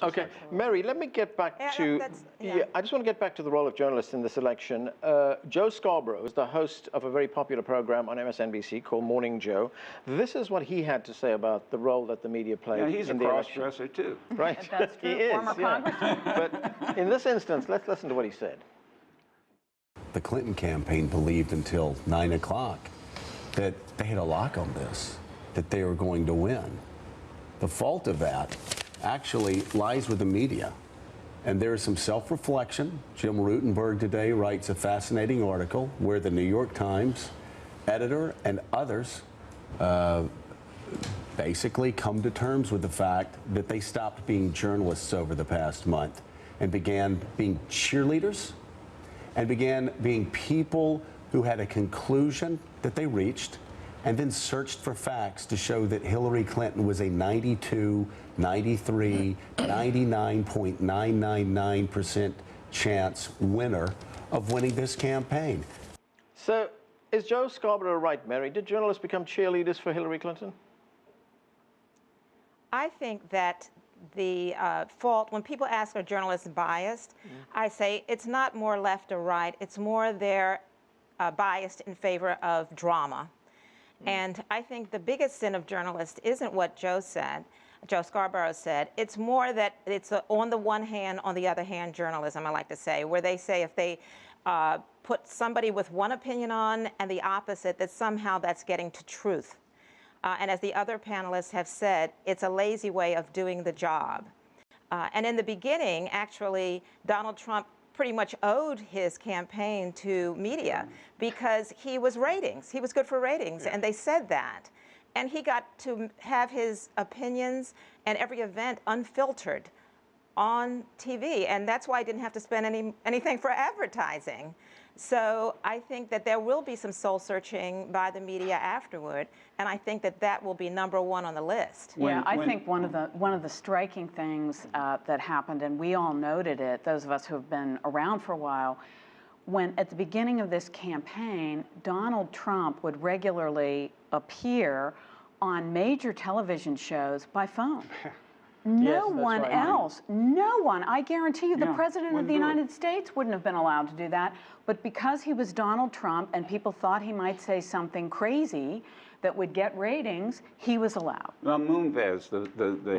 Okay, Mary, let me get back to. I just want to get back to the role of journalists in this election. Joe Scarborough is the host of a very popular program on MSNBC called Morning Joe. This is what he had to say about the role that the media played in the election. He's a cross-dresser too. Right, that's true. He is, Former congressman. But in this instance, let's listen to what he said. The Clinton campaign believed until 9 o'clock that they had a lock on this, that they were going to win. The fault of that actually lies with the media. And there is some self-reflection. Jim Rutenberg today writes a fascinating article where the New York Times editor and others basically come to terms with the fact that they stopped being journalists over the past month and began being cheerleaders and began being people who had a conclusion that they reached and then searched for facts to show that Hillary Clinton was a 92, 93, 99.999% chance winner of winning this campaign. So is Joe Scarborough right, Mary? Did journalists become cheerleaders for Hillary Clinton? I think that the fault, when people ask are journalists biased, I say it's not more left or right, it's more they're biased in favor of drama. And I think the biggest sin of journalists isn't what Joe Scarborough said. It's more that it's on the one hand, on the other hand journalism, I like to say, where they say if they put somebody with one opinion on and the opposite, that somehow that's getting to truth. And as the other panelists have said, it's a lazy way of doing the job. And in the beginning, actually, Donald Trump pretty much owed his campaign to media because he was ratings. He was good for ratings, and they said that. And he got to have his opinions and every event unfiltered on TV, and that's why he didn't have to spend anything for advertising. So I think that there will be some soul searching by the media afterward, and I think that that will be #1 on the list. I think one of the striking things that happened, and we all noted it, those of us who have been around for a while, when at the beginning of this campaign, Donald Trump would regularly appear on major television shows by phone. No one else, no one. I guarantee you the President of the United States wouldn't have been allowed to do that. But because he was Donald Trump and people thought he might say something crazy that would get ratings, he was allowed. Well, Moonves, the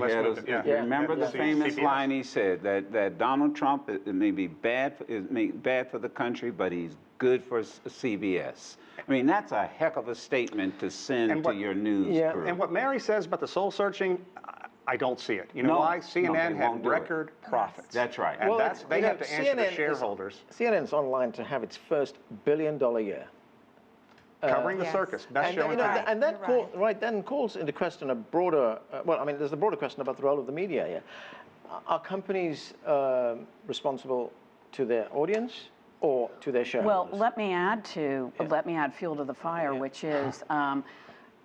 head of, remember the famous line he said, that Donald Trump may be bad for the country, but he's good for CBS. I mean, that's a heck of a statement to send to your news crew. And what Mary says about the soul searching, I don't see it. You know why? CNN had record profits. That's right. And they have to answer to shareholders. CNN's online to have its first $1 billion year. Covering the circus, best show in town. And that then calls into question a broader, well, I mean, there's a broader question about the role of the media here. Are companies responsible to their audience or to their shareholders? Well, let me add fuel to the fire, which is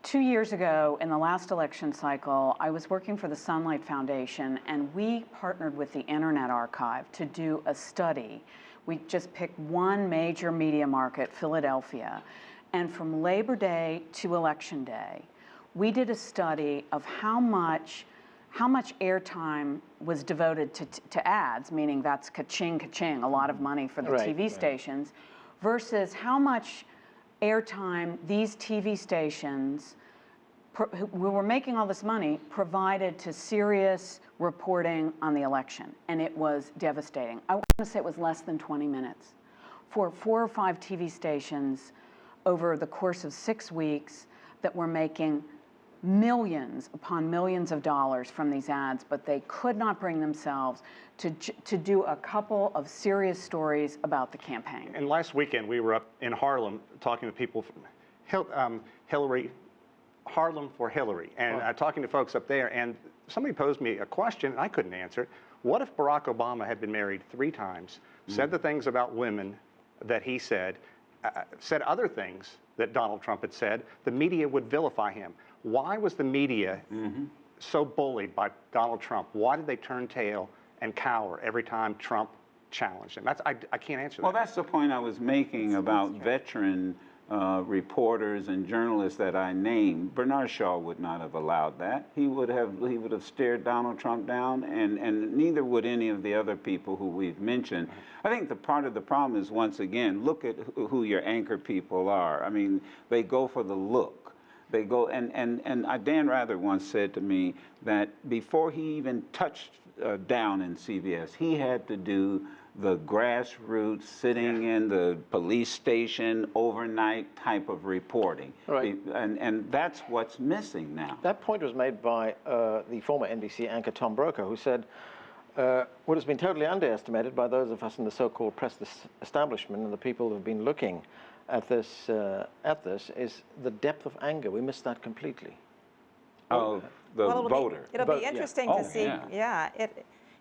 2 years ago, in the last election cycle, I was working for the Sunlight Foundation, and we partnered with the Internet Archive to do a study. We just picked one major media market, Philadelphia, and from Labor Day to Election Day, we did a study of how much airtime was devoted to ads, meaning that's ka-ching, ka-ching, a lot of money for the TV stations, versus how much airtime these TV stations who were making all this money provided to serious reporting on the election, and it was devastating. I want to say it was less than 20 minutes. For 4 or 5 TV stations over the course of 6 weeks that were making millions upon millions of dollars from these ads, but they could not bring themselves to do a couple of serious stories about the campaign. And last weekend, we were up in Harlem talking to people from Harlem for Hillary, and talking to folks up there, and somebody posed me a question, and I couldn't answer it. What if Barack Obama had been married 3 times, said the things about women that he said other things that Donald Trump had said, the media would vilify him. Why was the media so bullied by Donald Trump? Why did they turn tail and cower every time Trump challenged him? I can't answer that. Well, that's the point I was making about veteran reporters and journalists that I named, Bernard Shaw would not have allowed that. He would have stared Donald Trump down, and neither would any of the other people who we've mentioned. I think the part of the problem is, once again, look at who your anchor people are. I mean, they go for the look. They go, and Dan Rather once said to me that before he even touched down in CBS, he had to do the grassroots, sitting in the police station overnight type of reporting. Right. And that's what's missing now. That point was made by the former NBC anchor Tom Brokaw, who said, what has been totally underestimated by those of us in the so-called press establishment and the people who have been looking at this is the depth of anger. We missed that completely. Oh, the voter. It'll be interesting to see. Yeah.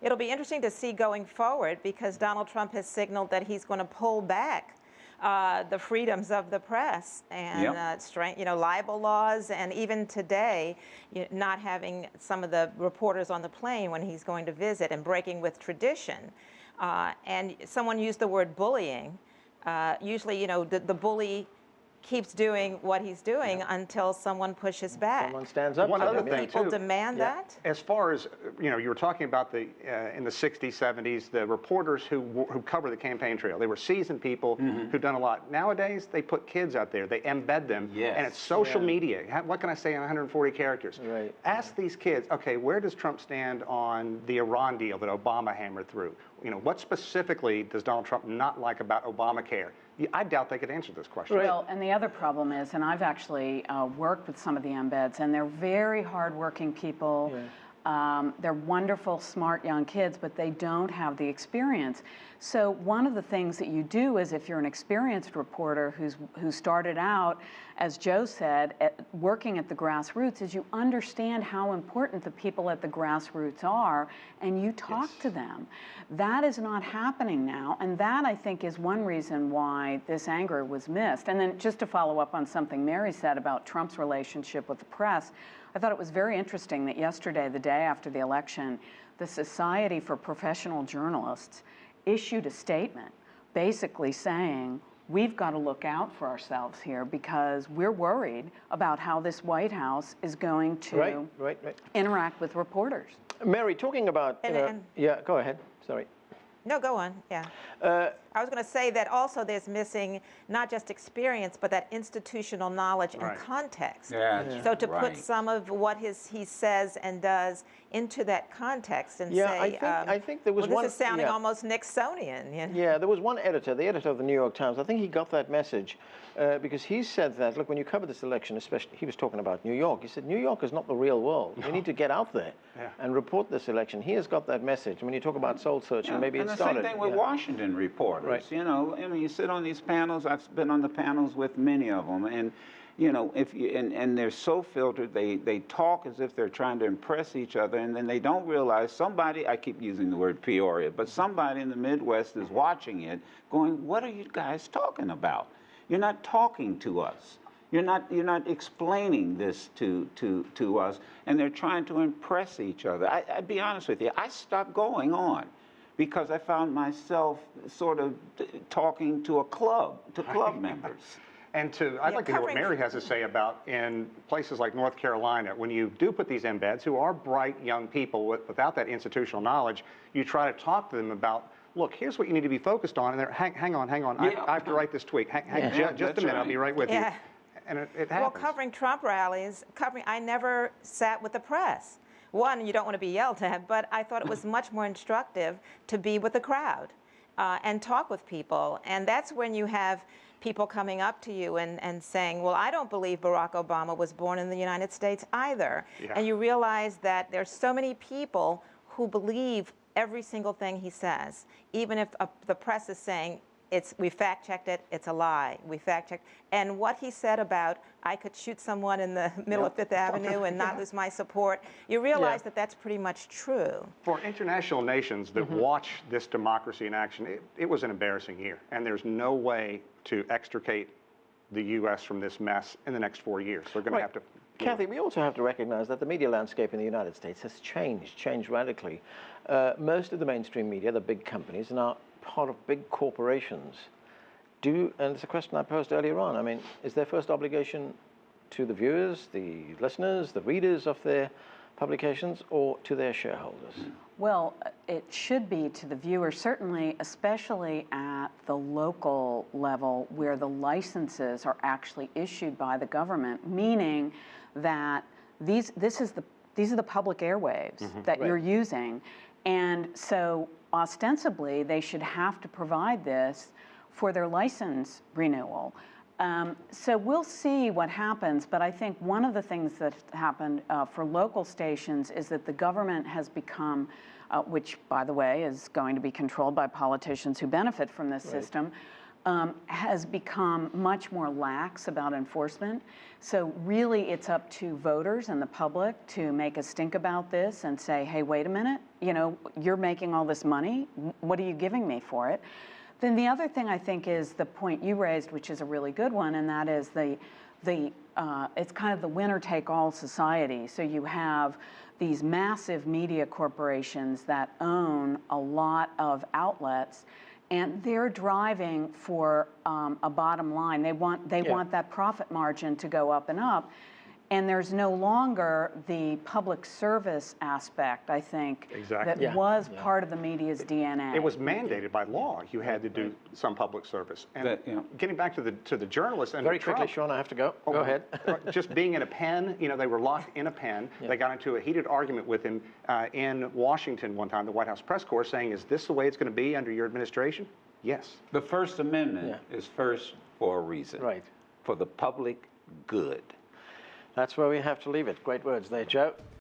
It'll be interesting to see going forward, because Donald Trump has signaled that he's going to pull back the freedoms of the press and libel laws, and even today, not having some of the reporters on the plane when he's going to visit, and breaking with tradition. And someone used the word bullying. Usually, the bully keeps doing what he's doing until someone pushes back. Someone stands up. One other thing, people demand that. As far as you were talking about in the 60s, 70s, the reporters who cover the campaign trail. They were seasoned people who've done a lot. Nowadays, they put kids out there. They embed them, and it's social media. What can I say in 140 characters? Right. Ask these kids, okay, where does Trump stand on the Iran deal that Obama hammered through? What specifically does Donald Trump not like about Obamacare? I doubt they could answer this question. Right. Well, and the other problem is, and I've actually worked with some of the embeds, and they're very hardworking people. Yeah. They're wonderful, smart young kids, but they don't have the experience. So one of the things that you do is, if you're an experienced reporter who started out, as Joe said, working at the grassroots, is you understand how important the people at the grassroots are, and you talk to them. That is not happening now, and that, I think, is one reason why this anger was missed. And then, just to follow up on something Mary said about Trump's relationship with the press, I thought it was very interesting that yesterday, the day after the election, the Society for Professional Journalists issued a statement basically saying, we've got to look out for ourselves here, because we're worried about how this White House is going to interact with reporters. Mary, talking about, yeah, go ahead, sorry. No, go on, yeah. I was going to say that also there's missing not just experience, but that institutional knowledge and context. Yeah, so to put some of what he says and does into that context and say, I think there was this is sounding almost Nixonian. Yeah, there was one editor, the editor of the New York Times, I think he got that message because he said that, look, when you cover this election, especially, he was talking about New York, he said, New York is not the real world. You need to get out there and report this election. He has got that message. And when you talk about soul searching, maybe it started. And the same thing with Washington reporters. Right. I mean, you sit on these panels. I've been on the panels with many of them, and and they're so filtered. They talk as if they're trying to impress each other, and then they don't realize somebody. I keep using the word Peoria, but somebody in the Midwest is watching it, going, "What are you guys talking about? You're not talking to us. You're not explaining this to us," and they're trying to impress each other. I'd be honest with you. I stopped going on, because I found myself sort of talking to club members. And I'd like to hear what Mary has to say about in places like North Carolina, when you do put these embeds, who are bright young people without that institutional knowledge, you try to talk to them about, look, here's what you need to be focused on, and they're, hang on, I have to write this tweet. Just a minute, I'll be right with you. And it happens. Well, covering Trump rallies, I never sat with the press. One, you don't want to be yelled at, but I thought it was much more instructive to be with the crowd and talk with people. And that's when you have people coming up to you and saying, well, I don't believe Barack Obama was born in the United States either. Yeah. And you realize that there's so many people who believe every single thing he says, even if the press is saying, we fact-checked it, it's a lie. We fact-checked. And what he said about, I could shoot someone in the middle of Fifth Avenue and not lose my support, you realize that that's pretty much true. For international nations that watch this democracy in action, it was an embarrassing year. And there's no way to extricate the U.S. from this mess in the next 4 years. They're going to have to... Kathy, we also have to recognize that the media landscape in the United States has changed radically. Most of the mainstream media, the big companies, are now part of big corporations. and it's a question I posed earlier on, I mean, is their first obligation to the viewers, the listeners, the readers of their publications, or to their shareholders? Well, it should be to the viewer, certainly, especially at the local level where the licenses are actually issued by the government, meaning that these are the public airwaves that you're using. And so ostensibly, they should have to provide this for their license renewal. So we'll see what happens, but I think one of the things that happened for local stations is that the government has become, which by the way is going to be controlled by politicians who benefit from this system, has become much more lax about enforcement. So really it's up to voters and the public to make a stink about this and say, hey, wait a minute, you know, you're making all this money, what are you giving me for it? Then the other thing I think is the point you raised, which is a really good one, and that is it's kind of the winner-take-all society. So you have these massive media corporations that own a lot of outlets, and they're driving for a bottom line. They want that profit margin to go up and up. And there's no longer the public service aspect, I think, that was part of the media's DNA. It was mandated by law. You had to do some public service. And getting back to the journalists and very quickly, Sean, I have to go. Go ahead. Just being in a pen, you know, they were locked in a pen. They got into a heated argument with him in Washington one time, the White House press corps, saying, "Is this the way it's going to be under your administration?" Yes. The First Amendment is first for a reason. Right. For the public good. That's where we have to leave it. Great words there, Joe.